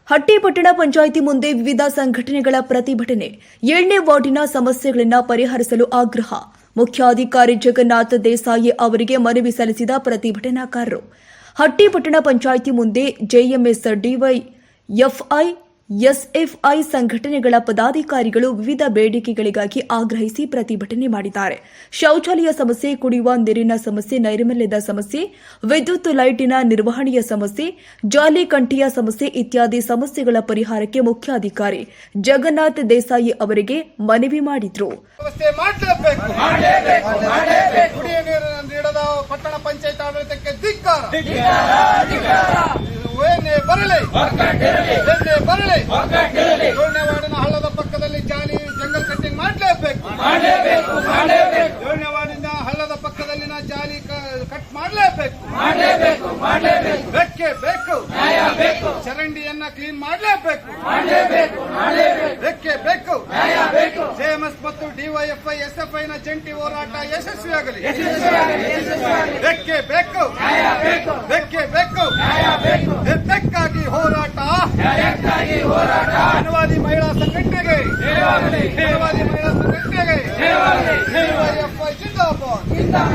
ಹಟ್ಟಿ ಪಟ್ಟಣ ಪಂಚಾಯಿತಿ ಮುಂದೆ ವಿವಿಧ ಸಂಘಟನೆಗಳ ಪ್ರತಿಭಟನೆ. 7ನೇ ವಾರ್ಡಿನ ಸಮಸ್ಯೆಗಳನ್ನು ಪರಿಹರಿಸಲು ಆಗ್ರಹ. ಮುಖ್ಯಾಧಿಕಾರಿ ಜಗನ್ನಾಥ್ ದೇಸಾಯಿ ಅವರಿಗೆ ಮನವಿ ಸಲ್ಲಿಸಿದ ಪ್ರತಿಭಟನಾಕಾರರು. ಹಟ್ಟಿ ಪಟ್ಟಣ ಪಂಚಾಯಿತಿ ಮುಂದೆ ಜೆಎಂಎಸ್, ಡಿವೈಎಫ್ಐ, ಎಸ್ಎಫ್ಐ ಸಂಘಟನೆಗಳ ಪದಾಧಿಕಾರಿಗಳು ವಿವಿಧ ಬೇಡಿಕೆಗಳಿಗಾಗಿ ಆಗ್ರಹಿಸಿ ಪ್ರತಿಭಟನೆ ಮಾಡಿದ್ದಾರೆ. ಶೌಚಾಲಯ ಸಮಸ್ಯೆ, ಕುಡಿಯುವ ನೀರಿನ ಸಮಸ್ಯೆ, ನೈರ್ಮಲ್ಯದ ಸಮಸ್ಯೆ, ವಿದ್ಯುತ್ ಲೈಟಿನ ನಿರ್ವಹಣೆಯ ಸಮಸ್ಯೆ, ಜಾಲಿ ಕಂಠಿಯ ಸಮಸ್ಯೆ ಇತ್ಯಾದಿ ಸಮಸ್ಯೆಗಳ ಪರಿಹಾರಕ್ಕೆ ಮುಖ್ಯಾಧಿಕಾರಿ ಜಗನ್ನಾಥ್ ದೇಸಾಯಿ ಅವರಿಗೆ ಮನವಿ ಮಾಡಿದರು. ಪಟ್ಟಣ ಪಂಚಾಯತ್ ಆಡಳಿತಕ್ಕೆ ಧಿಕ್ಕಾರ ಬರಲಿ. 7ನೇ ವಾರ್ಡಿನ ಹಳ್ಳದ ಪಕ್ಕದಲ್ಲಿ ಜಾಲಿ ಜಂಗಲ್ ಕಟ್ಟಿಂಗ್ ಮಾಡಲೇಬೇಕು. 7ನೇ ವಾರ್ಡಿನ ಹಳ್ಳದ ಪಕ್ಕದಲ್ಲಿನ ಜಾಲಿ ಕಟ್ ಮಾಡಲೇಬೇಕು. ಬೆಕ್ಕೆ ಬೇಕು. ಚರಂಡಿಯನ್ನ ಕ್ಲೀನ್ ಮಾಡಲೇಬೇಕು. ಬೆಕ್ಕೆ ಬೇಕು. ಜೆಎಂಎಸ್ ಮತ್ತು ಡಿವೈಎಫ್ಐ, ಎಸ್ಎಫ್ಐ ನ ಜಂಟಿ ಹೋರಾಟ ಯಶಸ್ವಿಯಾಗಲಿ. ಬೆಕ್ಕೆ ಬೇಕು. ಬೆಕ್ಕಾಗಿ ಹೋರಾಟ. ಮಾನವಾದಿ ಮಹಿಳಾ ಸಂಘಟನೆಗೆ